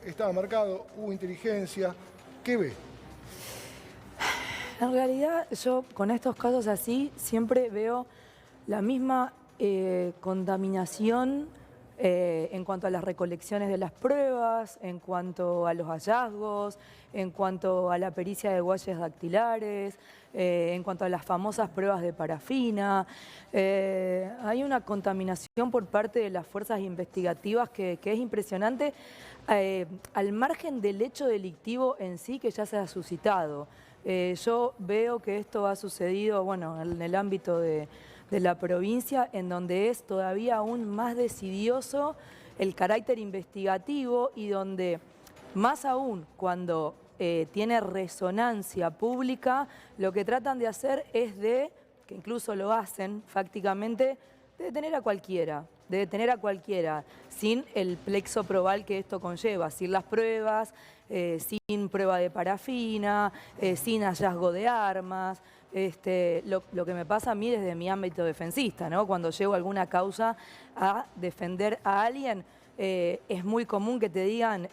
estaba marcado, hubo inteligencia. ¿Qué ve? En realidad, yo con estos casos así siempre veo la misma contaminación en cuanto a las recolecciones de las pruebas, en cuanto a los hallazgos, en cuanto a la pericia de huellas dactilares, en cuanto a las famosas pruebas de parafina. Hay una contaminación por parte de las fuerzas investigativas que es impresionante, al margen del hecho delictivo en sí que ya se ha suscitado. Yo veo que esto ha sucedido, bueno, en el ámbito de la provincia, en donde es todavía aún más decidioso el carácter investigativo y donde, más aún cuando tiene resonancia pública, lo que tratan de hacer es que incluso lo hacen fácticamente, de detener a cualquiera, sin el plexo probal que esto conlleva, sin las pruebas, sin prueba de parafina, sin hallazgo de armas. Lo que me pasa a mí desde mi ámbito defensista, ¿no? Cuando llego a alguna causa a defender a alguien, es muy común que te digan,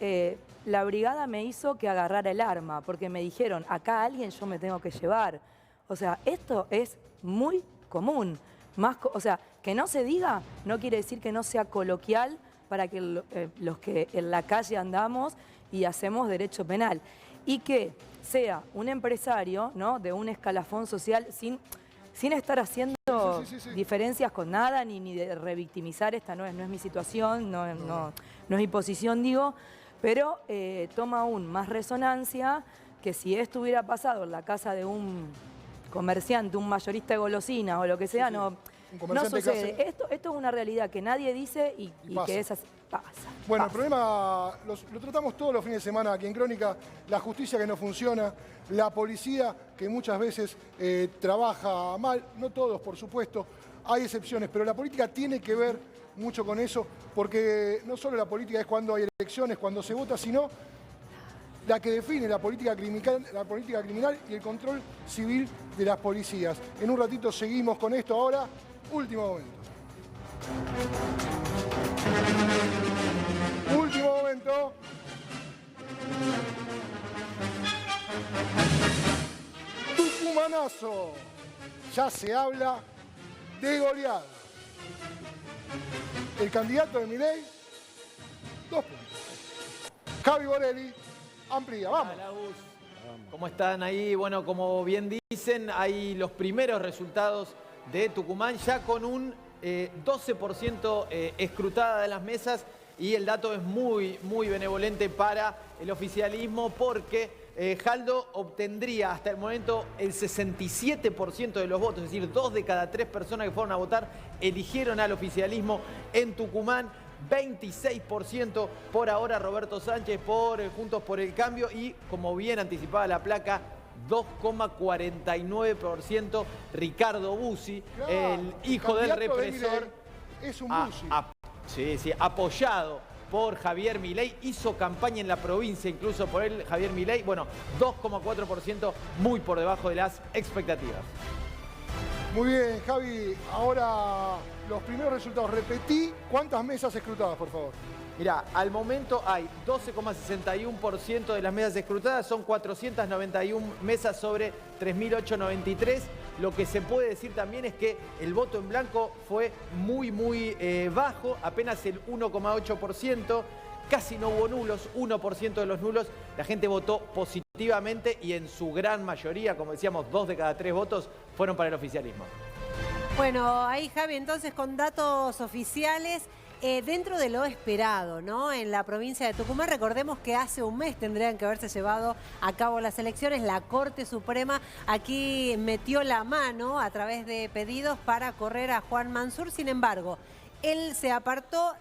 la brigada me hizo que agarrara el arma, porque me dijeron, acá a alguien yo me tengo que llevar. O sea, esto es muy común. O sea, que no se diga no quiere decir que no sea coloquial para que los que en la calle andamos y hacemos derecho penal. Y que sea un empresario, ¿no?, de un escalafón social sin estar haciendo diferencias con nada, ni de revictimizar, esta no es mi situación, no es mi posición, digo, pero toma aún más resonancia que si esto hubiera pasado en la casa de un comerciante, un mayorista de golosinas o lo que sea, no sucede. Esto es una realidad que nadie dice y que es así. Bueno, el problema lo tratamos todos los fines de semana aquí en Crónica, la justicia que no funciona, la policía que muchas veces trabaja mal, no todos por supuesto, hay excepciones, pero la política tiene que ver mucho con eso, porque no solo la política es cuando hay elecciones, cuando se vota, sino la que define la política criminal y el control civil de las policías. En un ratito seguimos con esto, ahora, último momento. Último momento. Tucumanazo. Ya se habla de goleada. El candidato de Milei, 2 puntos. Javi Borelli amplía, vamos. Hola, Gus. ¿Cómo están ahí? Bueno, como bien dicen, hay los primeros resultados de Tucumán ya con un 12% escrutada de las mesas y el dato es muy benevolente para el oficialismo porque Jaldo obtendría hasta el momento el 67% de los votos, es decir, 2 de cada 3 personas que fueron a votar eligieron al oficialismo en Tucumán. 26% por ahora Roberto Sánchez por Juntos por el Cambio y, como bien anticipaba la placa, 2,49% Ricardo Bussi, claro, el hijo del represor. Es un Bussi. Sí, apoyado por Javier Milei, hizo campaña en la provincia incluso por él, Javier Milei. Bueno, 2,4%, muy por debajo de las expectativas. Muy bien, Javi. Ahora los primeros resultados. Repetí cuántas mesas escrutadas, por favor. Mirá, al momento hay 12,61% de las mesas escrutadas, son 491 mesas sobre 3.893. Lo que se puede decir también es que el voto en blanco fue muy bajo, apenas el 1,8%. Casi no hubo nulos, 1% de los nulos. La gente votó positivamente y en su gran mayoría, como decíamos, 2 de cada 3 votos fueron para el oficialismo. Bueno, ahí Javi, entonces con datos oficiales, dentro de lo esperado, ¿no? En la provincia de Tucumán, recordemos que hace un mes tendrían que haberse llevado a cabo las elecciones. La Corte Suprema aquí metió la mano a través de pedidos para correr a Juan Mansur. Sin embargo, él se apartó,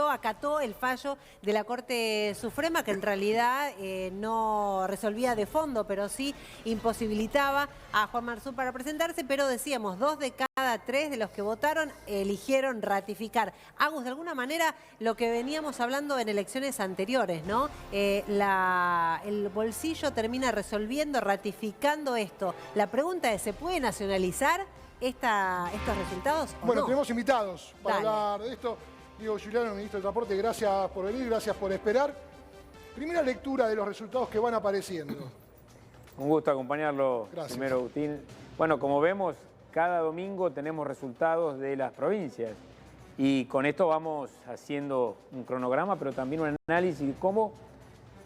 acató el fallo de la Corte Suprema, que en realidad no resolvía de fondo, pero sí imposibilitaba a Juan Mansur para presentarse. Pero decíamos, 2 de cada 3 de los que votaron eligieron ratificar. Agus, de alguna manera, lo que veníamos hablando en elecciones anteriores, ¿no? El bolsillo termina resolviendo, ratificando esto. La pregunta es, ¿se puede nacionalizar estos resultados o bueno, no? tenemos invitados para Dale. hablar de esto. Diego Giuliano, ministro de Transporte, gracias por venir, gracias por esperar. Primera lectura de los resultados que van apareciendo. Un gusto acompañarlo. Gracias. Primero, Agustín. Bueno, como vemos, cada domingo tenemos resultados de las provincias y con esto vamos haciendo un cronograma, pero también un análisis de cómo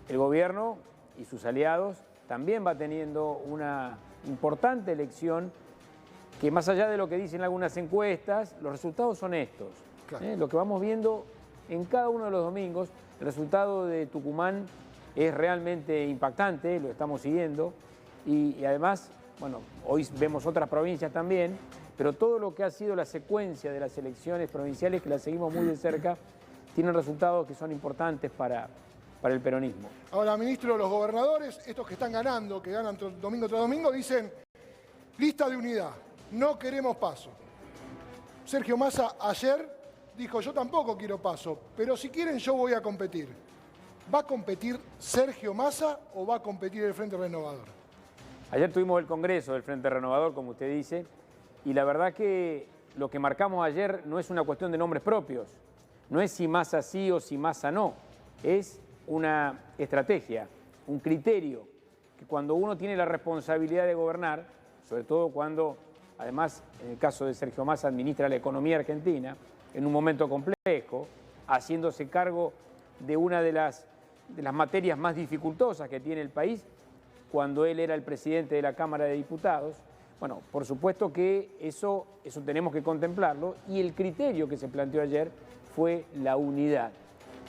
el gobierno y sus aliados también va teniendo una importante elección que, más allá de lo que dicen algunas encuestas, los resultados son estos. Claro. Lo que vamos viendo en cada uno de los domingos, el resultado de Tucumán es realmente impactante, lo estamos siguiendo y además, bueno, hoy vemos otras provincias también, pero todo lo que ha sido la secuencia de las elecciones provinciales, que las seguimos muy de cerca, tienen resultados que son importantes para el peronismo. Ahora, ministro, los gobernadores, estos que están ganando, que ganan domingo tras domingo, dicen lista de unidad, no queremos paso. Sergio Massa ayer dijo, yo tampoco quiero paso, pero si quieren yo voy a competir. ¿Va a competir Sergio Massa o va a competir el Frente Renovador? Ayer tuvimos el Congreso del Frente Renovador, como usted dice, y la verdad que lo que marcamos ayer no es una cuestión de nombres propios, no es si Massa sí o si Massa no, es una estrategia, un criterio, que cuando uno tiene la responsabilidad de gobernar, sobre todo cuando, además, en el caso de Sergio Massa, administra la economía argentina, en un momento complejo, haciéndose cargo de una de las materias más dificultosas que tiene el país, cuando él era el presidente de la Cámara de Diputados. Bueno, por supuesto que eso tenemos que contemplarlo, y el criterio que se planteó ayer fue la unidad.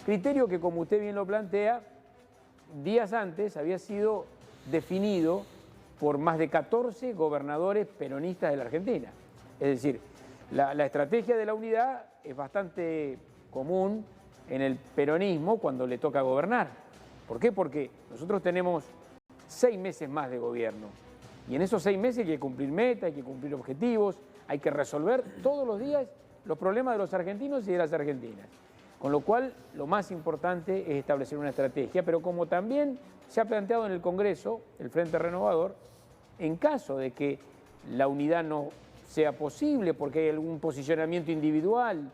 Criterio que, como usted bien lo plantea, días antes había sido definido por más de 14 gobernadores peronistas de la Argentina. Es decir, la estrategia de la unidad es bastante común en el peronismo cuando le toca gobernar. ¿Por qué? Porque nosotros tenemos 6 meses más de gobierno. Y en esos 6 meses hay que cumplir metas, hay que cumplir objetivos, hay que resolver todos los días los problemas de los argentinos y de las argentinas. Con lo cual, lo más importante es establecer una estrategia, pero como también se ha planteado en el Congreso, el Frente Renovador, en caso de que la unidad no sea posible porque hay algún posicionamiento individual,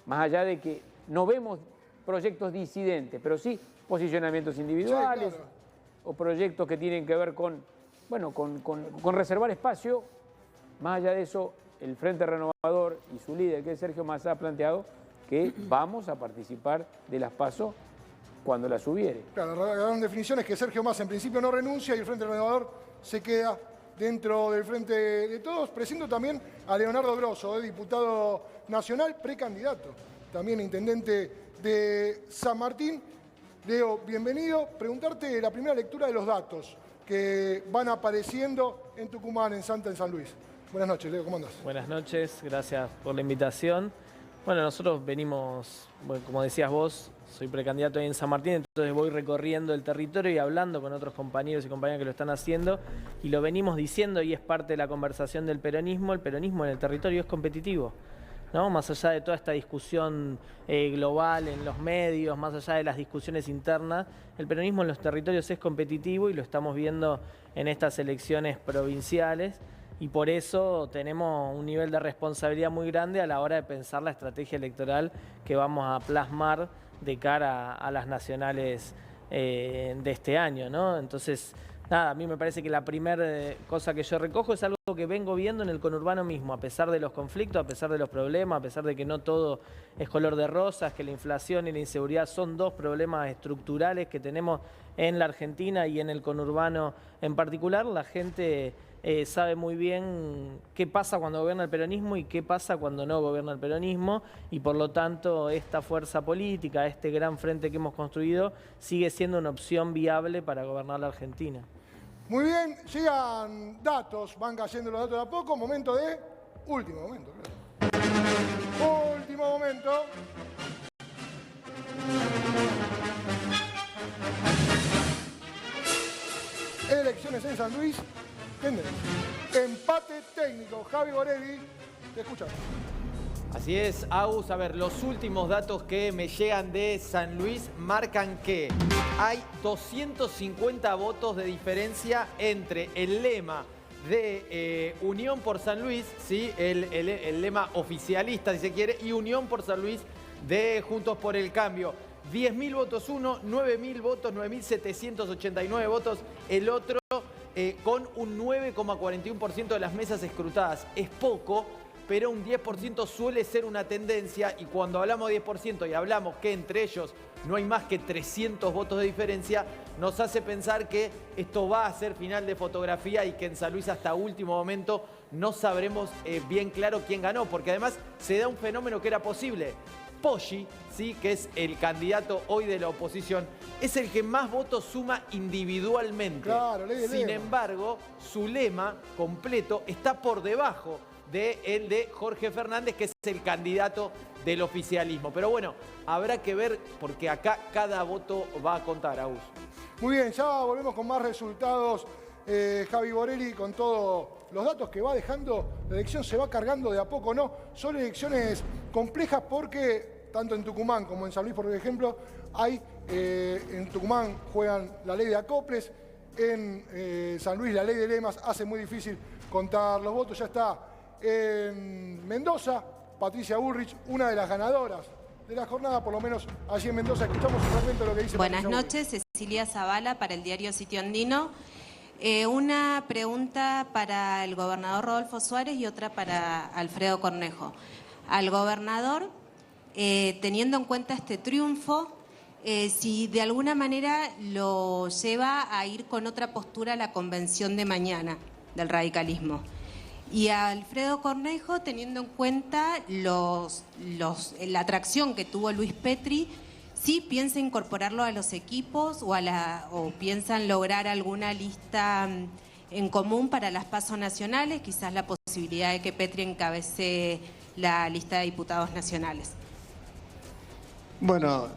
más allá de que no vemos proyectos disidentes, pero sí posicionamientos individuales, sí, claro, o proyectos que tienen que ver con reservar espacio. Más allá de eso, el Frente Renovador y su líder, que es Sergio Massa, ha planteado que vamos a participar de las PASO cuando las hubiere. Claro, la gran definición es que Sergio Massa en principio no renuncia y el Frente Renovador se queda dentro del Frente de Todos. Presento también a Leonardo Grosso, diputado nacional, precandidato, también intendente de San Martín. Leo, bienvenido. Preguntarte la primera lectura de los datos que van apareciendo en Tucumán, en Salta, en San Luis. Buenas noches, Leo, ¿cómo andás? Buenas noches, gracias por la invitación. Bueno, nosotros venimos, bueno, como decías vos, soy precandidato ahí en San Martín, entonces voy recorriendo el territorio y hablando con otros compañeros y compañeras que lo están haciendo, y lo venimos diciendo, y es parte de la conversación del peronismo. El peronismo en el territorio es competitivo, ¿no? Más allá de toda esta discusión global en los medios, más allá de las discusiones internas, el peronismo en los territorios es competitivo, y lo estamos viendo en estas elecciones provinciales. Y por eso tenemos un nivel de responsabilidad muy grande a la hora de pensar la estrategia electoral que vamos a plasmar de cara a las nacionales de este año, ¿no? Entonces, nada, a mí me parece que la primera cosa que yo recojo es algo que vengo viendo en el conurbano mismo, a pesar de los conflictos, a pesar de los problemas, a pesar de que no todo es color de rosas, que la inflación y la inseguridad son dos problemas estructurales que tenemos en la Argentina y en el conurbano en particular. La gente sabe muy bien qué pasa cuando gobierna el peronismo y qué pasa cuando no gobierna el peronismo, y por lo tanto esta fuerza política, este gran frente que hemos construido, sigue siendo una opción viable para gobernar la Argentina. Muy bien, llegan datos, van cayendo los datos de a poco. Momento de... Último momento, claro. Último momento. Elecciones en San Luis. Tendencia. Empate técnico. Javi Borelli, te escuchamos. Así es, Agus. A ver, los últimos datos que me llegan de San Luis marcan que hay 250 votos de diferencia entre el lema de Unión por San Luis, ¿sí? el lema oficialista, si se quiere, y Unión por San Luis de Juntos por el Cambio. 10.000 votos uno, 9.000 votos, 9.789 votos el otro, con un 9,41% de las mesas escrutadas. Es poco, pero un 10% suele ser una tendencia, y cuando hablamos de 10% y hablamos que entre ellos no hay más que 300 votos de diferencia, nos hace pensar que esto va a ser final de fotografía y que en San Luis hasta último momento no sabremos bien claro quién ganó, porque además se da un fenómeno que era posible. Poggi, ¿sí?, que es el candidato hoy de la oposición, es el que más votos suma individualmente. Claro, Sin embargo, su lema completo está por debajo del de Jorge Fernández, que es el candidato del oficialismo. Pero bueno, habrá que ver, porque acá cada voto va a contar, Agus. Muy bien, ya volvemos con más resultados. Javi Borelli, con todos los datos que va dejando, la elección se va cargando de a poco, ¿no? Son elecciones complejas porque tanto en Tucumán como en San Luis, por ejemplo, hay, en Tucumán juegan la ley de acoples, en San Luis la ley de lemas hace muy difícil contar los votos. Ya está en Mendoza, Patricia Bullrich, una de las ganadoras de la jornada, por lo menos allí en Mendoza. Escuchamos un fragmento de lo que dice Buenas Patricia noches, Cecilia Zavala para el diario Sitio Andino. Una pregunta para el gobernador Rodolfo Suárez y otra para Alfredo Cornejo. Al gobernador, teniendo en cuenta este triunfo, si de alguna manera lo lleva a ir con otra postura a la convención de mañana del radicalismo. Y a Alfredo Cornejo, teniendo en cuenta la atracción que tuvo Luis Petri, ¿sí piensa incorporarlo a los equipos o piensan lograr alguna lista en común para las PASO nacionales? Quizás la posibilidad de que Petri encabece la lista de diputados nacionales. Bueno,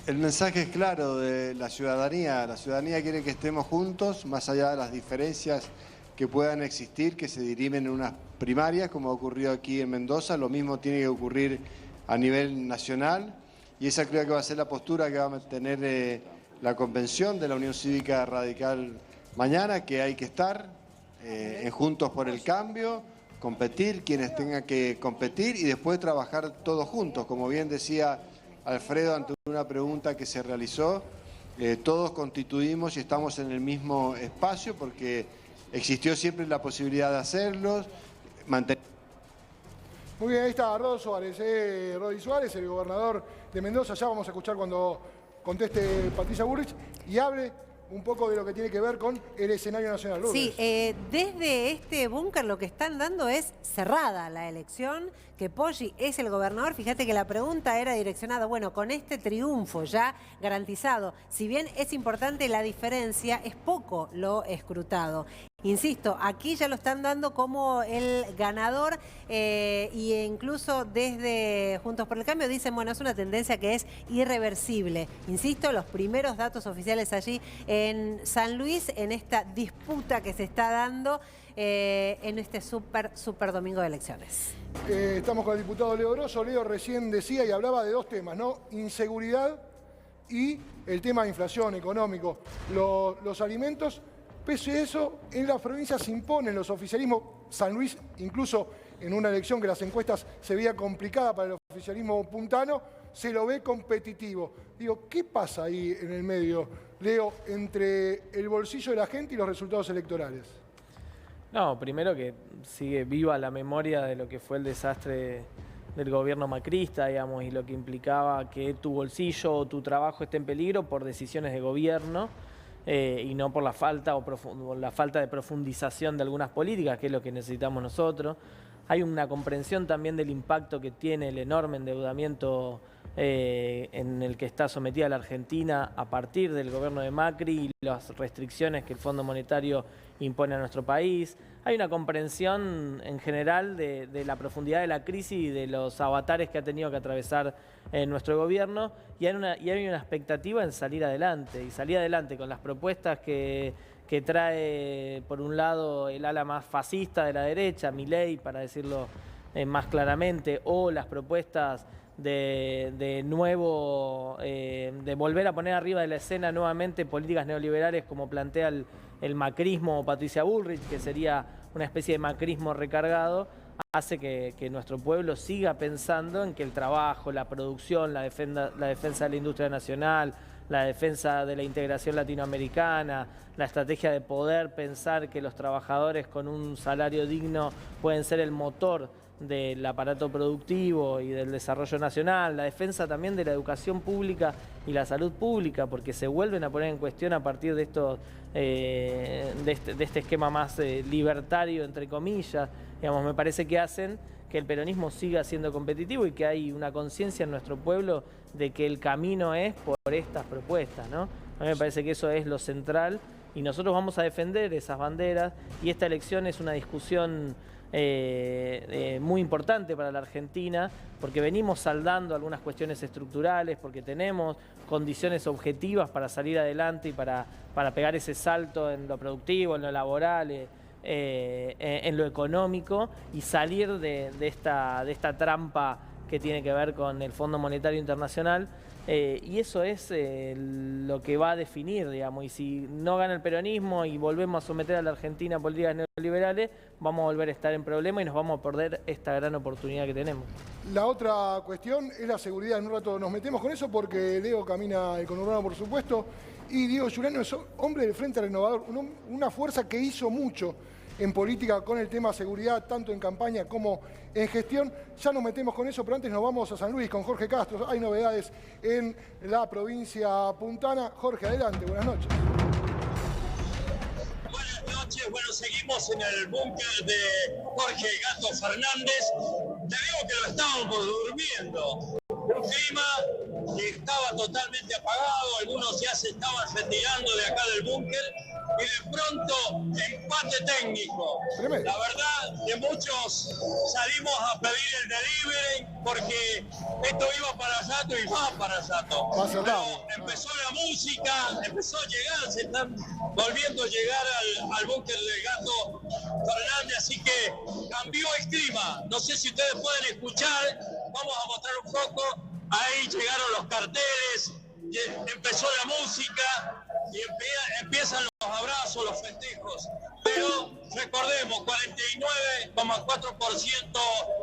el mensaje es claro de la ciudadanía. La ciudadanía quiere que estemos juntos, más allá de las diferencias que puedan existir, que se dirimen en unas primarias, como ocurrió aquí en Mendoza. Lo mismo tiene que ocurrir a nivel nacional, y esa creo que va a ser la postura que va a mantener la convención de la Unión Cívica Radical mañana, que hay que estar en Juntos por el Cambio, competir quienes tengan que competir y después trabajar todos juntos. Como bien decía Alfredo ante una pregunta que se realizó, todos constituimos y estamos en el mismo espacio porque existió siempre la posibilidad de hacerlos. Muy bien, ahí está Rodi Suárez, el gobernador de Mendoza. Ya vamos a escuchar cuando conteste Patricia Bullrich y hable un poco de lo que tiene que ver con el escenario nacional. Sí, desde este búnker lo que están dando es cerrada la elección, que Poggi es el gobernador. Fíjate que la pregunta era direccionada, bueno, con este triunfo ya garantizado, si bien es importante la diferencia, es poco lo escrutado. Insisto, aquí ya lo están dando como el ganador y incluso desde Juntos por el Cambio dicen, bueno, es una tendencia que es irreversible. Insisto, los primeros datos oficiales allí en San Luis, en esta disputa que se está dando en este super domingo de elecciones. Estamos con el diputado Leo Grosso. Leo recién decía y hablaba de dos temas, ¿no? Inseguridad y el tema de inflación económico, los alimentos. Pese a eso, en las provincias se imponen los oficialismos. San Luis, incluso en una elección que las encuestas se veía complicada para el oficialismo puntano, se lo ve competitivo. Digo, ¿qué pasa ahí en el medio, Leo, entre el bolsillo de la gente y los resultados electorales? No, primero que sigue viva la memoria de lo que fue el desastre del gobierno macrista, digamos, y lo que implicaba que tu bolsillo o tu trabajo esté en peligro por decisiones de gobierno. Y no por la falta de profundización de algunas políticas, que es lo que necesitamos nosotros. Hay una comprensión también del impacto que tiene el enorme endeudamiento en el que está sometida la Argentina a partir del gobierno de Macri y las restricciones que el Fondo Monetario impone a nuestro país. Hay una comprensión en general de la profundidad de la crisis y de los avatares que ha tenido que atravesar nuestro gobierno, y hay una expectativa en salir adelante, y salir adelante con las propuestas que trae, por un lado, el ala más fascista de la derecha, Milei, para decirlo más claramente, o las propuestas de volver a poner arriba de la escena nuevamente políticas neoliberales como plantea el macrismo o Patricia Bullrich, que sería una especie de macrismo recargado. hace que nuestro pueblo siga pensando en que el trabajo, la producción, la defensa de la industria nacional, la defensa de la integración latinoamericana, la estrategia de poder pensar que los trabajadores con un salario digno pueden ser el motor del aparato productivo y del desarrollo nacional, la defensa también de la educación pública y la salud pública, porque se vuelven a poner en cuestión a partir de estos, de este esquema más libertario, entre comillas, digamos, me parece que hacen que el peronismo siga siendo competitivo y que hay una conciencia en nuestro pueblo de que el camino es por estas propuestas, ¿no? A mí me parece que eso es lo central y nosotros vamos a defender esas banderas y esta elección es una discusión muy importante para la Argentina porque venimos saldando algunas cuestiones estructurales, porque tenemos condiciones objetivas para salir adelante y para pegar ese salto en lo productivo, en lo laboral, en lo económico y salir de esta trampa que tiene que ver con el Fondo Monetario Internacional. Y eso es lo que va a definir, digamos, y si no gana el peronismo y volvemos a someter a la Argentina a políticas neoliberales, vamos a volver a estar en problemas y nos vamos a perder esta gran oportunidad que tenemos. La otra cuestión es la seguridad. En un rato nos metemos con eso porque Leo camina el conurbano, por supuesto, y Diego Giuliano es hombre del Frente Renovador, una fuerza que hizo mucho en política con el tema seguridad, tanto en campaña como en gestión. Ya nos metemos con eso, pero antes nos vamos a San Luis con Jorge Castro. Hay novedades en la provincia puntana. Jorge, adelante, buenas noches. Buenas noches, bueno, seguimos en el búnker de Jorge Gato Fernández. Te digo que lo estábamos durmiendo. Un clima que estaba totalmente apagado, algunos ya se estaban retirando de acá del búnker y de pronto empate técnico. Tremendo. La verdad que muchos salimos a pedir el delivery porque esto iba para Yato y va para Yato. Pero empezó la música, empezó a llegar, se están volviendo a llegar al búnker del Gato Fernández, así que cambió el clima. No sé si ustedes pueden escuchar, vamos a mostrar un poco. Ahí llegaron los carteles, empezó la música y empiezan los abrazos, los festejos. Pero recordemos, 49,4%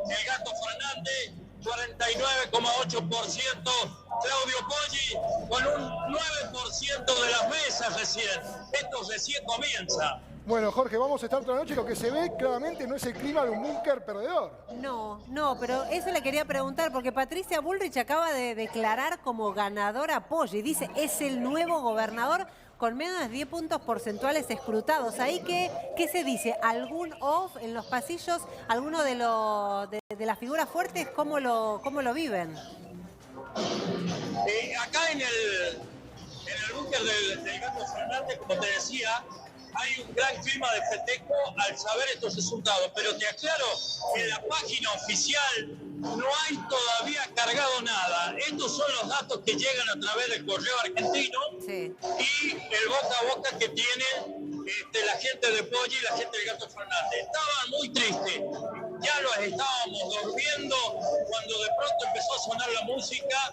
el Gato Fernández, 49,8% Claudio Poggi, con un 9% de las mesas recién. Esto recién comienza. Bueno, Jorge, vamos a estar toda la noche. Lo que se ve claramente no es el clima de un búnker perdedor. No, pero eso le quería preguntar, porque Patricia Bullrich acaba de declarar como ganadora a Poggi. Dice, es el nuevo gobernador con menos de 10 puntos porcentuales escrutados. ¿Ahí qué se dice? ¿Algún off en los pasillos? ¿Alguno de las figuras fuertes? ¿Cómo lo viven? Acá en el búnker del Gato Fernández, como te decía, hay un gran clima de festejo al saber estos resultados, pero te aclaro que en la página oficial no hay todavía cargado nada. Estos son los datos que llegan a través del correo argentino y el boca a boca que tiene la gente de Poggi y la gente del Gato Fernández. Estaban muy tristes, ya los estábamos durmiendo cuando de pronto empezó a sonar la música.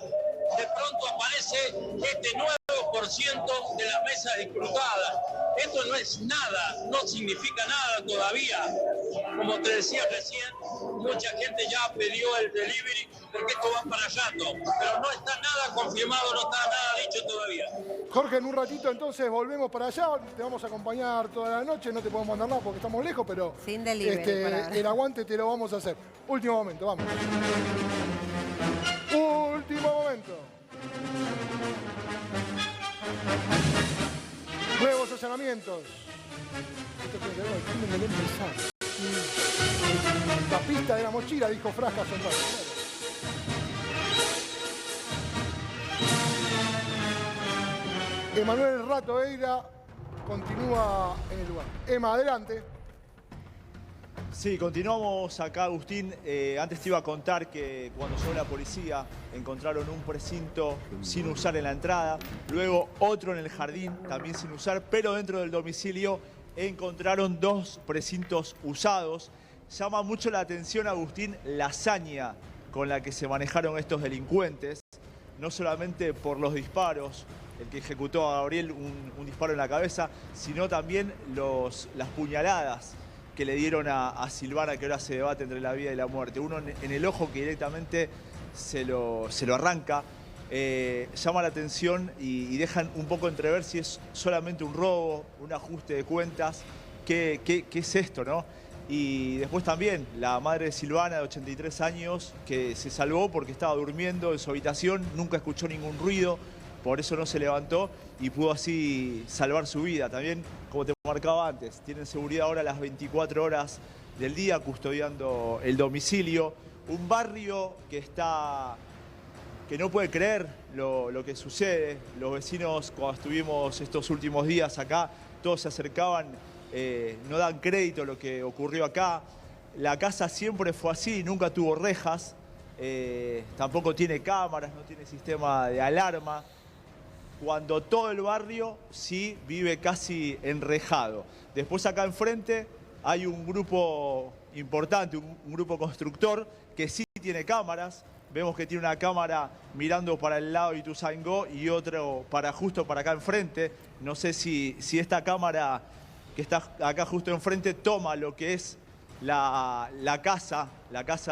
De pronto aparece este 9% de las mesas escrutadas. Esto no es nada, no significa nada todavía. Como te decía recién, mucha gente ya pidió el delivery porque esto va para Yato, pero no está nada confirmado, no está nada dicho todavía. Jorge, en un ratito entonces volvemos para allá, te vamos a acompañar toda la noche, no te podemos mandar nada porque estamos lejos, pero sin delivery, el aguante te lo vamos a hacer. Último momento, vamos. Último momento. Nuevos allanamientos. Esto tiene que ver con el crimen del empresario. La pista de la mochila, dijo Frasca hace un rato. Emanuel Rato Eira continúa en el lugar. Emma, adelante. Sí, continuamos acá, Agustín. Antes te iba a contar que cuando llegó la policía encontraron un precinto sin usar en la entrada, luego otro en el jardín también sin usar, pero dentro del domicilio encontraron 2 precintos usados. Llama mucho la atención, Agustín, la hazaña con la que se manejaron estos delincuentes, no solamente por los disparos, el que ejecutó a Gabriel un disparo en la cabeza, sino también las puñaladas que le dieron a Silvana, que ahora se debate entre la vida y la muerte. Uno en el ojo que directamente se lo arranca, llama la atención y dejan un poco entrever si es solamente un robo, un ajuste de cuentas, qué es esto, ¿no? Y después también la madre de Silvana, de 83 años, que se salvó porque estaba durmiendo en su habitación, nunca escuchó ningún ruido, por eso no se levantó y pudo así salvar su vida. También, como te marcaba antes, tienen seguridad ahora las 24 horas del día custodiando el domicilio. Un barrio que no puede creer lo que sucede. Los vecinos, cuando estuvimos estos últimos días acá, todos se acercaban, no dan crédito a lo que ocurrió acá. La casa siempre fue así, nunca tuvo rejas, tampoco tiene cámaras, no tiene sistema de alarma. Cuando todo el barrio sí vive casi enrejado. Después acá enfrente hay un grupo importante, un grupo constructor que sí tiene cámaras. Vemos que tiene una cámara mirando para el lado de Ituzaingó y otro justo para acá enfrente. No sé si esta cámara que está acá justo enfrente toma lo que es la casa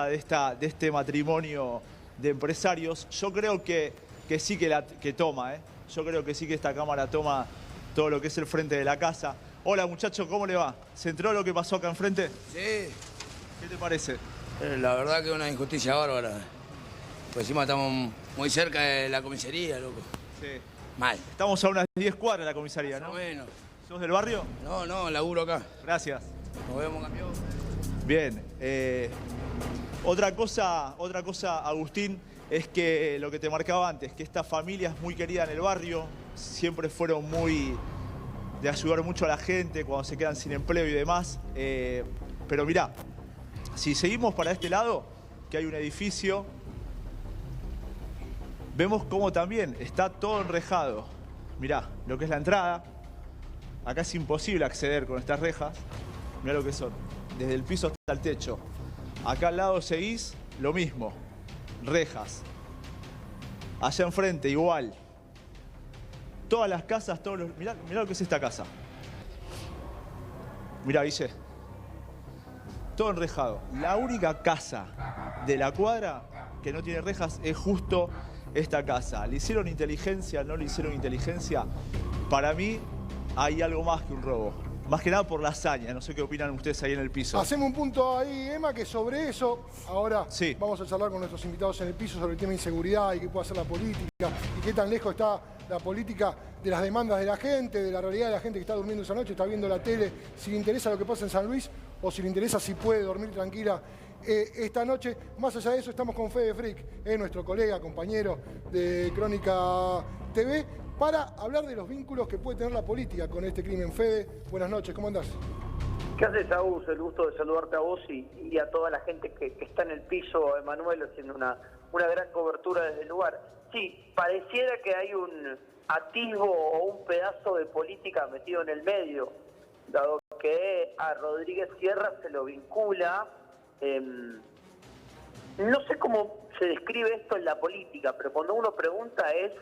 de este matrimonio de empresarios. Yo creo que sí que toma, ¿eh? Yo creo que sí que esta cámara toma todo lo que es el frente de la casa. Hola muchacho, ¿cómo le va? ¿Se enteró lo que pasó acá enfrente? Sí. ¿Qué te parece? La verdad que es una injusticia bárbara. Pues encima estamos muy cerca de la comisaría, loco. Sí. Mal. Estamos a unas 10 cuadras de la comisaría, ¿no? Más o menos. ¿Sos del barrio? No, laburo acá. Gracias. Nos vemos, campeón. Bien. Otra cosa, Agustín, es que lo que te marcaba antes, que esta familia es muy querida en el barrio, siempre fueron muy de ayudar mucho a la gente cuando se quedan sin empleo y demás. Pero mirá, si seguimos para este lado, que hay un edificio, vemos cómo también está todo enrejado. Mirá, lo que es la entrada, acá es imposible acceder con estas rejas. Mirá lo que son, desde el piso hasta el techo. Acá al lado seguís, lo mismo, rejas. Allá enfrente, igual. Todas las casas, mirá lo que es esta casa. Mirá, Guille. Todo enrejado. La única casa de la cuadra que no tiene rejas es justo esta casa. ¿Le hicieron inteligencia? ¿No le hicieron inteligencia? Para mí hay algo más que un robo. Más que nada por la hazaña. No sé qué opinan ustedes ahí en el piso. Hacemos un punto ahí, Emma, que sobre eso ahora sí, vamos a charlar con nuestros invitados en el piso sobre el tema de inseguridad y qué puede hacer la política y qué tan lejos está la política de las demandas de la gente, de la realidad de la gente que está durmiendo esa noche, está viendo la tele, si le interesa lo que pasa en San Luis o si le interesa si puede dormir tranquila esta noche. Más allá de eso, estamos con Fede Frick, nuestro colega, compañero de Crónica TV, para hablar de los vínculos que puede tener la política con este crimen. Fede, buenas noches, ¿cómo andás? ¿Qué haces, Agus? El gusto de saludarte a vos y a toda la gente que está en el piso, Emanuel, haciendo una gran cobertura desde el lugar. Sí, pareciera que hay un atisbo o un pedazo de política metido en el medio, dado que a Rodríguez Sierra se lo vincula. No sé cómo se describe esto en la política, pero cuando uno pregunta es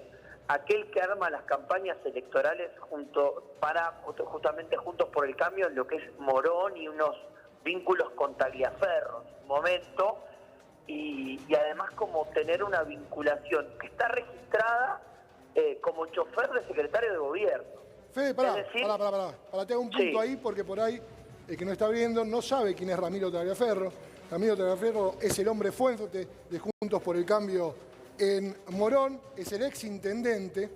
aquel que arma las campañas electorales justamente Juntos por el Cambio, en lo que es Morón y unos vínculos con Tagliaferro en su momento, y además como tener una vinculación que está registrada como chofer de secretario de gobierno. Fede, pará, te hago un punto ahí, porque por ahí el que no está viendo no sabe quién es Ramiro Tagliaferro. Ramiro Tagliaferro es el hombre fuerte de Juntos por el Cambio en Morón, es el ex intendente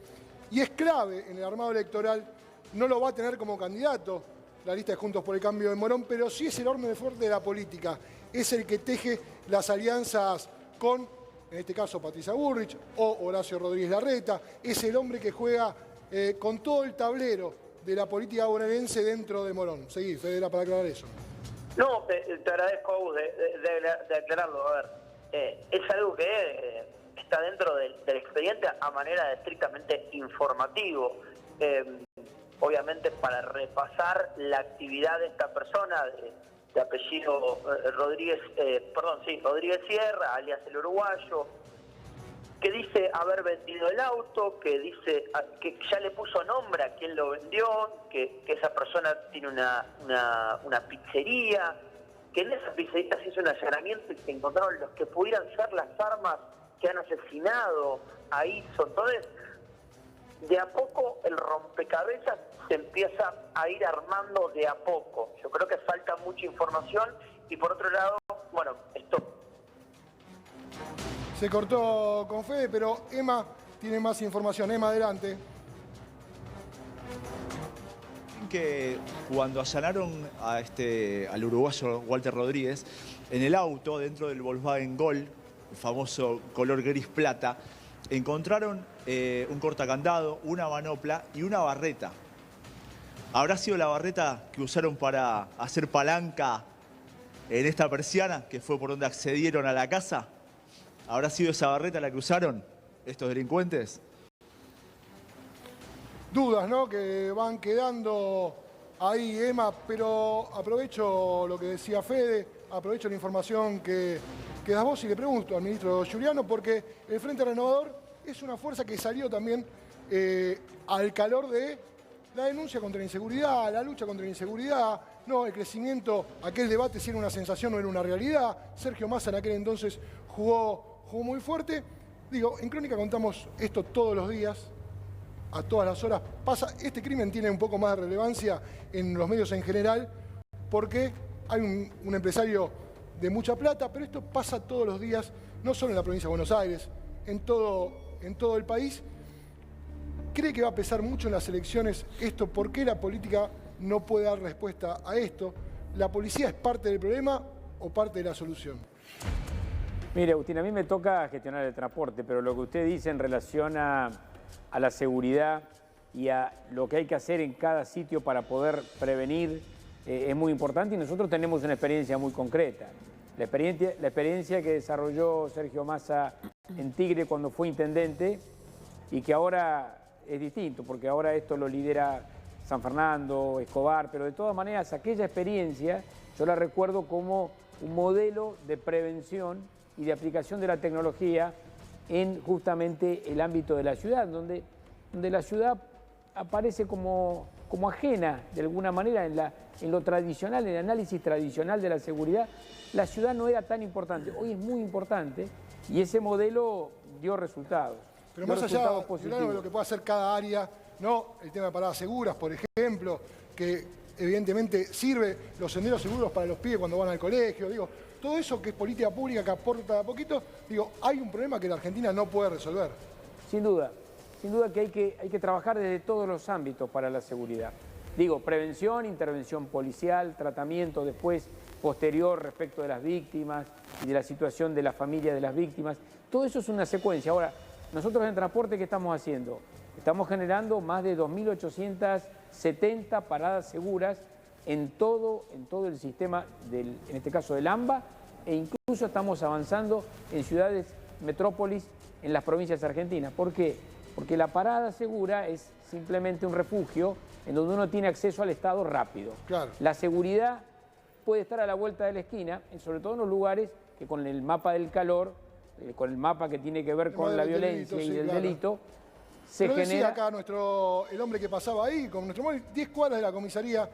y es clave en el armado electoral. No lo va a tener como candidato la lista de Juntos por el Cambio en Morón, pero sí es el hombre fuerte de la política. Es el que teje las alianzas con, en este caso, Patricia Bullrich o Horacio Rodríguez Larreta. Es el hombre que juega con todo el tablero de la política bonaerense dentro de Morón. Seguí, Federa, para aclarar eso. No, te agradezco, Agus, de aclararlo. A ver, es algo que está dentro del expediente a manera de estrictamente informativo. Obviamente para repasar la actividad de esta persona de apellido Rodríguez Sierra, alias el uruguayo, que dice haber vendido el auto, que dice que ya le puso nombre a quien lo vendió, que esa persona tiene una pizzería, que en esa pizzería se hizo un allanamiento y se encontraron los que pudieran ser las armas que han asesinado a Itzo. Entonces, de a poco el rompecabezas se empieza a ir armando de a poco. Yo creo que falta mucha información y por otro lado, bueno, esto... Se cortó con Fede, pero Emma tiene más información. Emma, adelante. Que cuando allanaron al uruguayo Walter Rodríguez, en el auto, dentro del Volkswagen Gol, el famoso color gris plata, encontraron un cortacandado, una manopla y una barreta. ¿Habrá sido la barreta que usaron para hacer palanca en esta persiana, que fue por donde accedieron a la casa? ¿Habrá sido esa barreta la que usaron estos delincuentes? Dudas, ¿no?, que van quedando ahí, Emma, pero aprovecho lo que decía Fede, aprovecho la información que das vos y le pregunto al ministro Giuliano, porque el Frente Renovador es una fuerza que salió también al calor de la denuncia contra la inseguridad, la lucha contra la inseguridad, no, el crecimiento, aquel debate si era una sensación o era una realidad. Sergio Massa en aquel entonces jugó muy fuerte. Digo, en Crónica contamos esto todos los días, a todas las horas. Este crimen tiene un poco más de relevancia en los medios en general porque hay un empresario de mucha plata, pero esto pasa todos los días, no solo en la provincia de Buenos Aires, en todo el país. ¿Cree que va a pesar mucho en las elecciones esto? ¿Por qué la política no puede dar respuesta a esto? ¿La policía es parte del problema o parte de la solución? Mire, Agustín, a mí me toca gestionar el transporte, pero lo que usted dice en relación a la seguridad y a lo que hay que hacer en cada sitio para poder prevenir es muy importante y nosotros tenemos una experiencia muy concreta. La experiencia que desarrolló Sergio Massa en Tigre cuando fue intendente y que ahora es distinto, porque ahora esto lo lidera San Fernando, Escobar, pero de todas maneras aquella experiencia yo la recuerdo como un modelo de prevención y de aplicación de la tecnología en justamente el ámbito de la ciudad, donde la ciudad aparece como ajena de alguna manera en lo tradicional, en el análisis tradicional de la seguridad. La ciudad no era tan importante, hoy es muy importante y ese modelo dio resultados. Pero más allá de lo que pueda hacer cada área, ¿no? El tema de paradas seguras, por ejemplo, que evidentemente sirve los senderos seguros para los pibes cuando van al colegio, digo, todo eso que es política pública que aporta a poquito, digo, hay un problema que la Argentina no puede resolver. Sin duda que hay que trabajar desde todos los ámbitos para la seguridad. Digo, prevención, intervención policial, tratamiento después, posterior respecto de las víctimas y de la situación de la familia de las víctimas. Todo eso es una secuencia. Ahora, nosotros en transporte, ¿qué estamos haciendo? Estamos generando más de 2.870 paradas seguras en todo el sistema, en este caso del AMBA, e incluso estamos avanzando en ciudades, metrópolis, en las provincias argentinas. ¿Por qué? Porque la parada segura es simplemente un refugio en donde uno tiene acceso al Estado rápido. Claro. La seguridad puede estar a la vuelta de la esquina, sobre todo en los lugares que con el mapa del calor, con el mapa que tiene que ver con la violencia y el delito, se genera... decía acá el hombre que pasaba ahí, con nuestro móvil, 10 cuadras de la comisaría,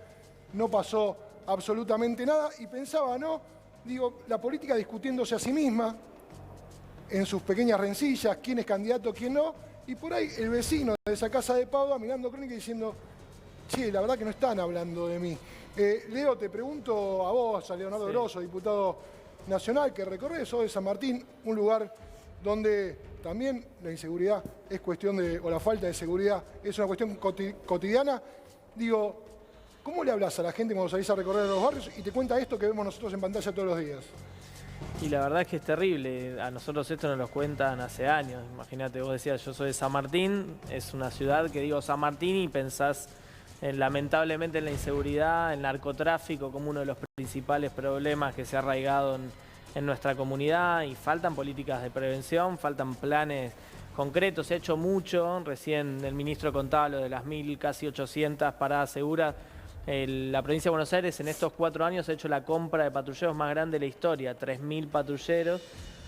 no pasó absolutamente nada y pensaba, ¿no? Digo, la política discutiéndose a sí misma en sus pequeñas rencillas, quién es candidato, quién no, y por ahí el vecino de esa casa de Padua mirando Crónica y diciendo, che, la verdad que no están hablando de mí. Leo, te pregunto a vos, a Leonardo Grosso, diputado nacional, que recorres hoy de San Martín, un lugar donde también la inseguridad es cuestión o la falta de seguridad es una cuestión cotidiana. Digo, ¿cómo le hablas a la gente cuando salís a recorrer los barrios y te cuenta esto que vemos nosotros en pantalla todos los días? Y la verdad es que es terrible. A nosotros esto nos lo cuentan hace años. Imagínate, vos decías, yo soy de San Martín, es una ciudad que digo San Martín y pensás lamentablemente en la inseguridad, el narcotráfico como uno de los principales problemas que se ha arraigado en nuestra comunidad y faltan políticas de prevención, faltan planes concretos, se ha hecho mucho. Recién el ministro contaba lo de las casi 800 paradas seguras. La provincia de Buenos Aires en estos 4 años ha hecho la compra de patrulleros más grande de la historia, 3.000 patrulleros.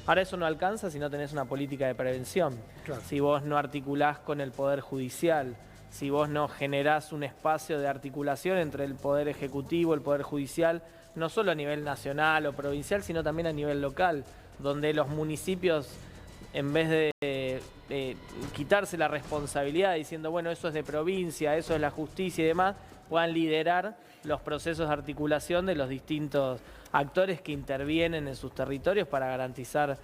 Ahora eso no alcanza si no tenés una política de prevención, Claro. si vos no articulás con el Poder Judicial, si vos no generás un espacio de articulación entre el Poder Ejecutivo, el Poder Judicial, no solo a nivel nacional o provincial, sino también a nivel local, donde los municipios, en vez de quitarse la responsabilidad diciendo, bueno, eso es de provincia, eso es la justicia y demás, puedan liderar los procesos de articulación de los distintos actores que intervienen en sus territorios para garantizar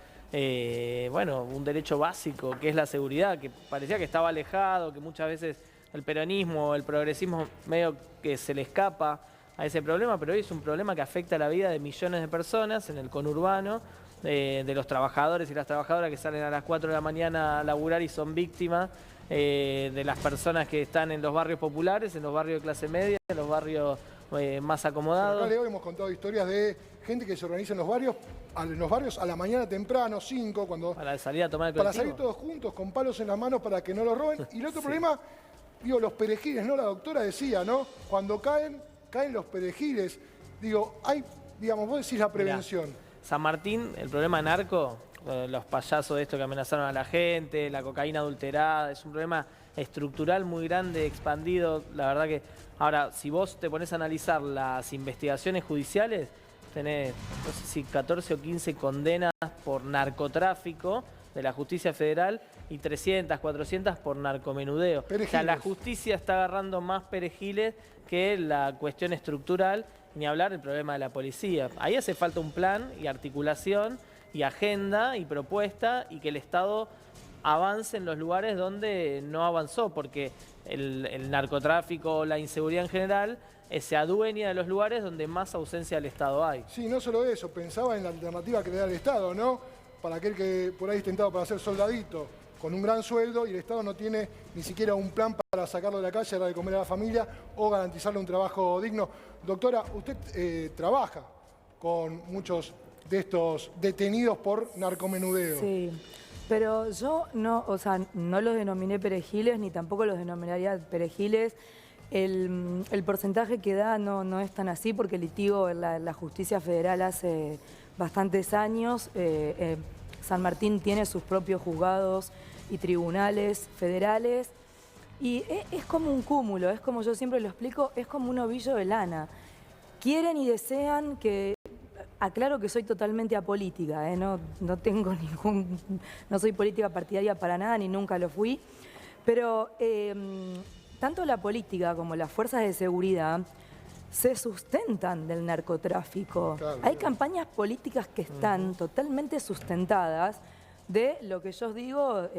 bueno, un derecho básico, que es la seguridad, que parecía que estaba alejado, que muchas veces el peronismo o el progresismo medio que se le escapa a ese problema, pero hoy es un problema que afecta la vida de millones de personas en el conurbano, de los trabajadores y las trabajadoras que salen a las 4 de la mañana a laburar y son víctimas, de las personas que están en los barrios populares, en los barrios de clase media, en los barrios más acomodados. Acá, Leo, hemos contado historias de gente que se organiza en los barrios a la mañana temprano, 5, cuando... Para salir a tomar el Para colectivo. salir todos juntos, con palos en las manos para que no los roben. Y el otro problema, digo, los perejiles, ¿no? La doctora decía, ¿no? Cuando caen los perejiles. Digo, hay, digamos, vos decís la prevención. Mirá, San Martín, el problema narco, los payasos de esto que amenazaron a la gente, la cocaína adulterada, es un problema estructural muy grande, expandido. La verdad que, ahora, si vos te pones a analizar las investigaciones judiciales, tenés, no sé si 14 o 15 condenas por narcotráfico de la justicia federal y 300, 400 por narcomenudeo. Perejiles. O sea, la justicia está agarrando más perejiles que la cuestión estructural, ni hablar del problema de la policía. Ahí hace falta un plan y articulación y agenda y propuesta, y que el Estado avance en los lugares donde no avanzó, porque el narcotráfico, la inseguridad en general, se adueña de los lugares donde más ausencia del Estado hay. Sí, no solo eso, pensaba en la alternativa que le da el Estado, ¿no? Para aquel que por ahí es tentado para ser soldadito con un gran sueldo y el Estado no tiene ni siquiera un plan para sacarlo de la calle, darle de comer a la familia o garantizarle un trabajo digno. Doctora, usted trabaja con muchos de estos detenidos por narcomenudeo. Sí, pero yo no, o sea, no los denominé perejiles ni tampoco los denominaría perejiles. El porcentaje que da no es tan así, porque litigo en la justicia federal hace bastantes años. San Martín tiene sus propios juzgados y tribunales federales, y es como un cúmulo, es como yo siempre lo explico, es como un ovillo de lana. Quieren y desean que... Aclaro que soy totalmente apolítica, no tengo no soy política partidaria para nada, ni nunca lo fui, pero tanto la política como las fuerzas de seguridad se sustentan del narcotráfico. Claro, Hay campañas políticas que están totalmente sustentadas de lo que yo digo,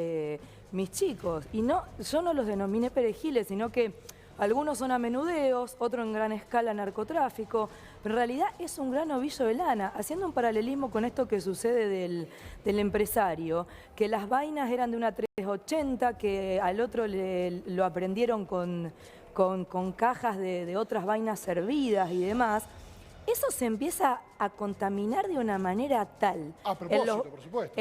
mis chicos. Y no, yo no los denominé perejiles, sino que algunos son a menudeos, otros en gran escala narcotráfico, pero en realidad es un gran ovillo de lana. Haciendo un paralelismo con esto que sucede del empresario, que las vainas eran de una 380, que al otro lo aprendieron con cajas de otras vainas servidas y demás. Eso se empieza a contaminar de una manera tal. A propósito, por supuesto.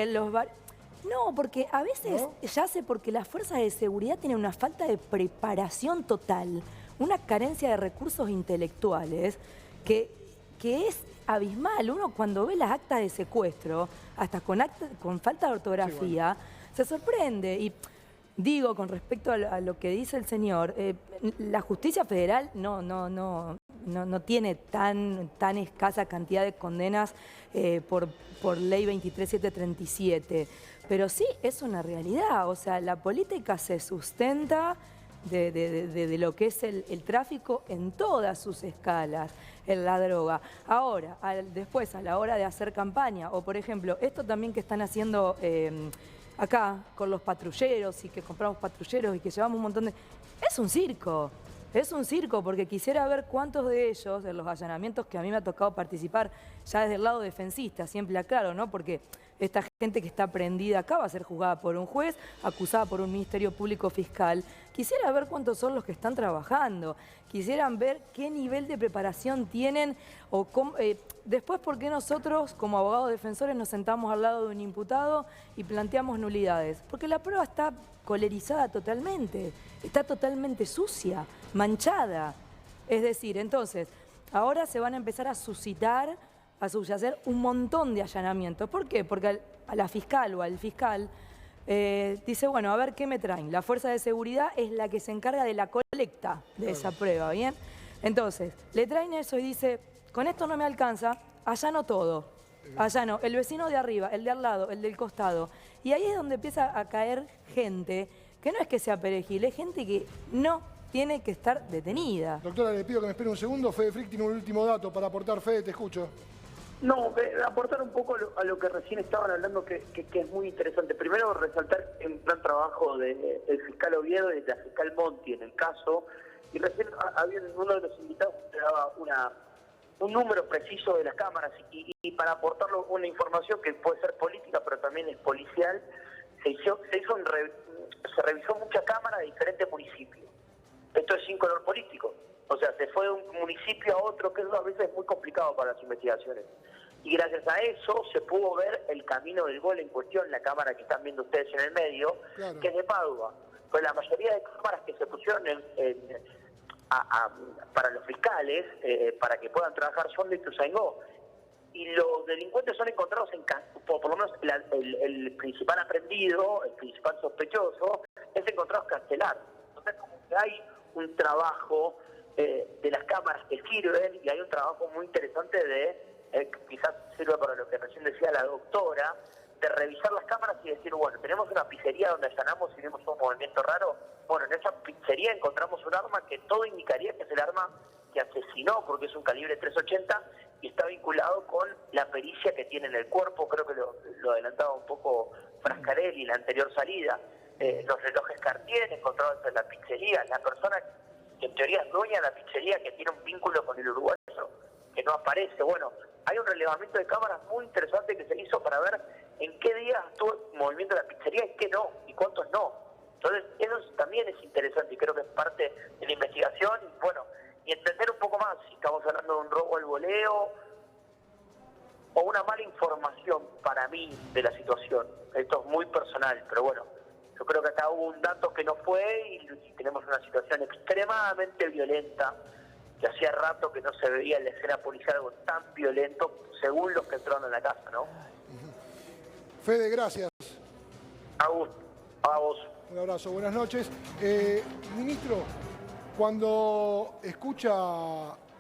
No, porque a veces yace porque las fuerzas de seguridad tienen una falta de preparación total, una carencia de recursos intelectuales que es abismal. Uno cuando ve las actas de secuestro, hasta con falta de ortografía, se sorprende. Y digo, con respecto a lo que dice el señor, la justicia federal no tiene tan escasa cantidad de condenas por ley 23737, pero sí es una realidad. O sea, la política se sustenta de lo que es el tráfico en todas sus escalas, en la droga. Ahora, después a la hora de hacer campaña, o por ejemplo, esto también que están haciendo acá con los patrulleros, y que compramos patrulleros y que llevamos un montón de... Es un circo, porque quisiera ver cuántos de ellos, de los allanamientos que a mí me ha tocado participar, ya desde el lado defensista, siempre aclaro, ¿no? Porque esta gente que está prendida acá va a ser juzgada por un juez, acusada por un ministerio público fiscal. Quisiera ver cuántos son los que están trabajando, quisieran ver qué nivel de preparación tienen, o después por qué nosotros como abogados defensores nos sentamos al lado de un imputado y planteamos nulidades. Porque la prueba está colerizada totalmente, está totalmente sucia, manchada. Es decir, entonces, ahora se van a empezar a suscitar a subyacer un montón de allanamientos. ¿Por qué? Porque a la fiscal o al fiscal dice, bueno, a ver qué me traen. La fuerza de seguridad es la que se encarga de la colecta de esa prueba, ¿bien? Entonces, le traen eso y dice, con esto no me alcanza, allano todo. Allano el vecino de arriba, el de al lado, el del costado. Y ahí es donde empieza a caer gente que no es que sea perejil, es gente que no tiene que estar detenida. Doctora, le pido que me espere un segundo. Fede Frick tiene un último dato para aportar. Fede, te escucho. No, aportar un poco a lo que recién estaban hablando, que es muy interesante. Primero, resaltar el gran trabajo del fiscal Oviedo y de la fiscal Monti en el caso. Y recién había uno de los invitados que daba un número preciso de las cámaras. Y para aportarlo una información que puede ser política, pero también es policial, se revisó mucha cámara de diferentes municipios. Esto es sin color político. O sea, se fue de un municipio a otro, que eso a veces es muy complicado para las investigaciones. Y gracias a eso se pudo ver el camino del gol en cuestión, la cámara que están viendo ustedes en el medio, claro, que es de Padua. Pues la mayoría de cámaras que se pusieron para los fiscales, para que puedan trabajar, son de Ituzaingó. Y los delincuentes son encontrados por lo menos el principal aprendido, el principal sospechoso, es encontrado en Castelar. Entonces, como que hay un trabajo de las cámaras que sirven, y hay un trabajo muy interesante quizás sirve para lo que recién decía la doctora, de revisar las cámaras y decir, bueno, tenemos una pizzería donde allanamos y vemos un movimiento raro. Bueno, en esa pizzería encontramos un arma que todo indicaría que es el arma que asesinó, porque es un calibre 380 y está vinculado con la pericia que tiene en el cuerpo. Creo que lo adelantaba un poco Frascarelli en la anterior salida. Los relojes Cartier encontrados en la pizzería, la persona que en teoría es dueña de la pizzería, que tiene un vínculo con el uruguayo, que no aparece. Bueno, hay un relevamiento de cámaras muy interesante que se hizo para ver en qué días estuvo el movimiento de la pizzería y qué no, y cuántos no. Entonces, eso también es interesante y creo que es parte de la investigación. Y bueno, y entender un poco más si estamos hablando de un robo al voleo o una mala información para mí de la situación. Esto es muy personal, pero bueno, yo creo que acá hubo un dato que no fue y tenemos una situación extremadamente violenta, que hacía rato que no se veía en la escena policial algo tan violento, según los que entraron en la casa, ¿no? Fede, gracias. A vos. Un abrazo, buenas noches. Ministro, cuando escucha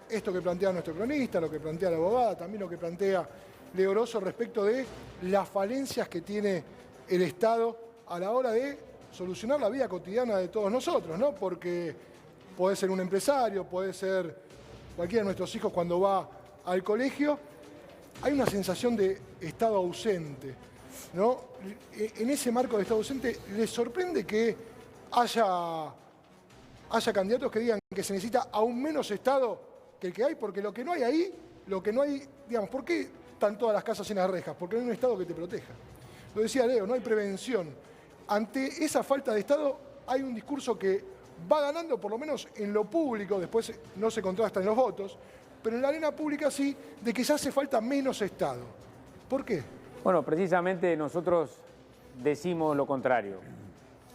esto que plantea nuestro cronista, lo que plantea la abogada, también lo que plantea Leo Grosso respecto de las falencias que tiene el Estado a la hora de solucionar la vida cotidiana de todos nosotros, ¿no? Porque puede ser un empresario, puede ser cualquiera de nuestros hijos cuando va al colegio. Hay una sensación de Estado ausente, ¿no? En ese marco de Estado ausente, ¿les sorprende que haya candidatos que digan que se necesita aún menos Estado que el que hay? Porque lo que no hay ahí, digamos, ¿por qué están todas las casas llenas de rejas? Porque no hay un Estado que te proteja. Lo decía Leo, no hay prevención. Ante esa falta de Estado hay un discurso que va ganando, por lo menos en lo público, después no se contrasta en los votos, pero en la arena pública sí, de que ya hace falta menos Estado. ¿Por qué? Bueno, precisamente nosotros decimos lo contrario.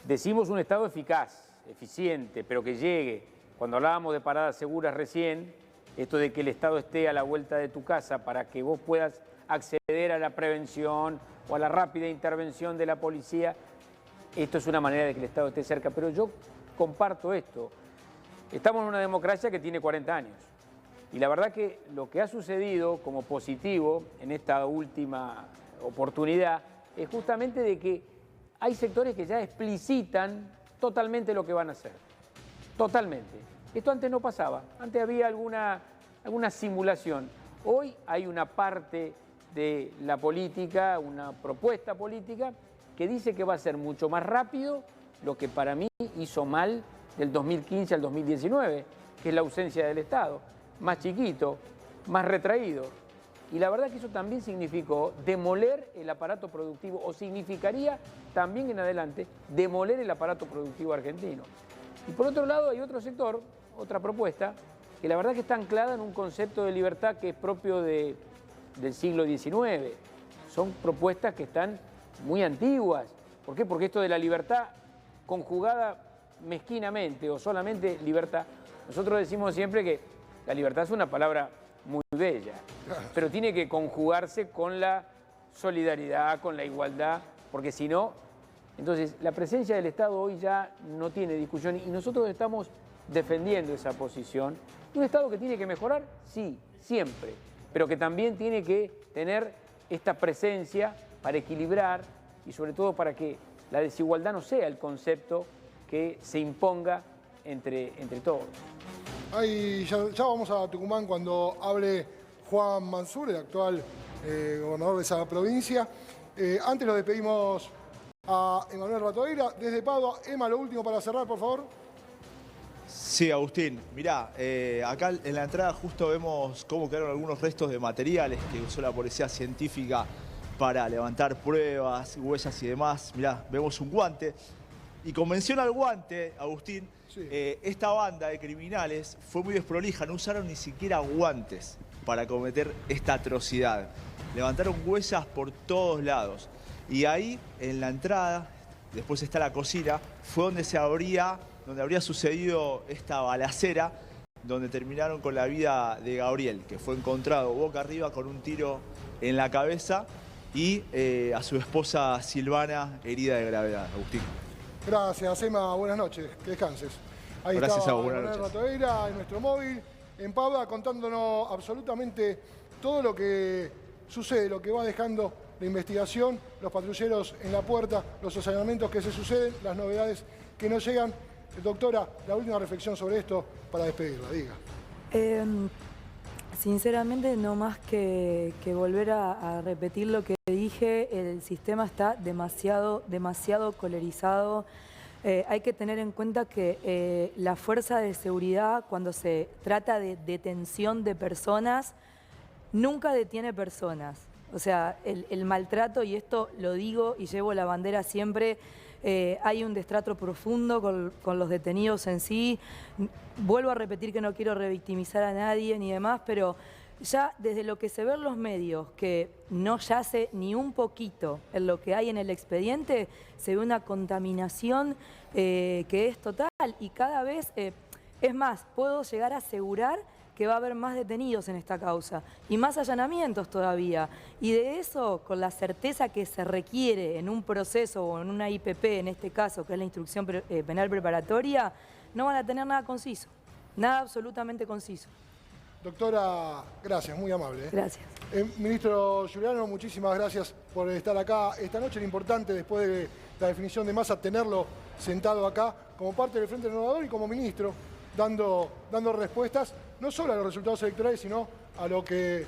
Decimos un Estado eficaz, eficiente, pero que llegue. Cuando hablábamos de paradas seguras recién, esto de que el Estado esté a la vuelta de tu casa para que vos puedas acceder a la prevención o a la rápida intervención de la policía, esto es una manera de que el Estado esté cerca. Pero yo comparto esto. Estamos en una democracia que tiene 40 años. Y la verdad que lo que ha sucedido como positivo en esta última oportunidad es justamente de que hay sectores que ya explicitan totalmente lo que van a hacer. Totalmente. Esto antes no pasaba. Antes había alguna simulación. Hoy hay una parte de la política, una propuesta política que dice que va a ser mucho más rápido lo que para mí hizo mal del 2015 al 2019, que es la ausencia del Estado. Más chiquito, más retraído. Y la verdad que eso también significó demoler el aparato productivo, o significaría también en adelante demoler el aparato productivo argentino. Y por otro lado hay otro sector, otra propuesta, que la verdad que está anclada en un concepto de libertad que es propio del siglo XIX. Son propuestas que están muy antiguas. ¿Por qué? Porque esto de la libertad conjugada mezquinamente o solamente libertad, nosotros decimos siempre que la libertad es una palabra muy bella, pero tiene que conjugarse con la solidaridad, con la igualdad, porque si no, entonces la presencia del Estado hoy ya no tiene discusión y nosotros estamos defendiendo esa posición. Un Estado que tiene que mejorar, sí, siempre, pero que también tiene que tener esta presencia para equilibrar y sobre todo para que la desigualdad no sea el concepto que se imponga entre todos. Ahí ya vamos a Tucumán cuando hable Juan Mansur, el actual gobernador de esa provincia. Antes lo despedimos a Emanuel Ratoira desde Padua. Emma, lo último para cerrar, por favor. Sí, Agustín. Mirá, acá en la entrada justo vemos cómo quedaron algunos restos de materiales que usó la policía científica para levantar pruebas, huellas y demás. Mirá, vemos un guante. Y con mención al guante, Agustín, sí, esta banda de criminales fue muy desprolija, no usaron ni siquiera guantes para cometer esta atrocidad. Levantaron huellas por todos lados. Y ahí, en la entrada, después está la cocina, fue donde habría sucedido esta balacera, donde terminaron con la vida de Gabriel, que fue encontrado boca arriba con un tiro en la cabeza y a su esposa Silvana herida de gravedad. Agustín. Gracias, Emma. Buenas noches. Que descanses. Ahí Gracias estaba a vos. Buenas Emanuel noches. Ratoira en nuestro móvil en Padua contándonos absolutamente todo lo que sucede, lo que va dejando la investigación, los patrulleros en la puerta, los allanamientos que se suceden, las novedades que nos llegan. Doctora, la última reflexión sobre esto para despedirla, diga. Sinceramente, no más que volver a repetir lo que dije, el sistema está demasiado colerizado. Hay que tener en cuenta que la fuerza de seguridad, cuando se trata de detención de personas, nunca detiene personas. O sea, el maltrato, y esto lo digo y llevo la bandera siempre, hay un destrato profundo con los detenidos en sí. Vuelvo a repetir que no quiero revictimizar a nadie ni demás, pero ya desde lo que se ve en los medios, que no yace ni un poquito en lo que hay en el expediente, se ve una contaminación que es total y cada vez, es más, puedo llegar a asegurar que va a haber más detenidos en esta causa y más allanamientos todavía. Y de eso, con la certeza que se requiere en un proceso o en una IPP, en este caso, que es la instrucción penal preparatoria, no van a tener nada conciso, nada absolutamente conciso. Doctora, gracias, muy amable. Gracias. Ministro Giuliano, muchísimas gracias por estar acá esta noche. Era importante, después de la definición de Massa, tenerlo sentado acá como parte del Frente Renovador y como ministro, dando respuestas no solo a los resultados electorales, sino a lo que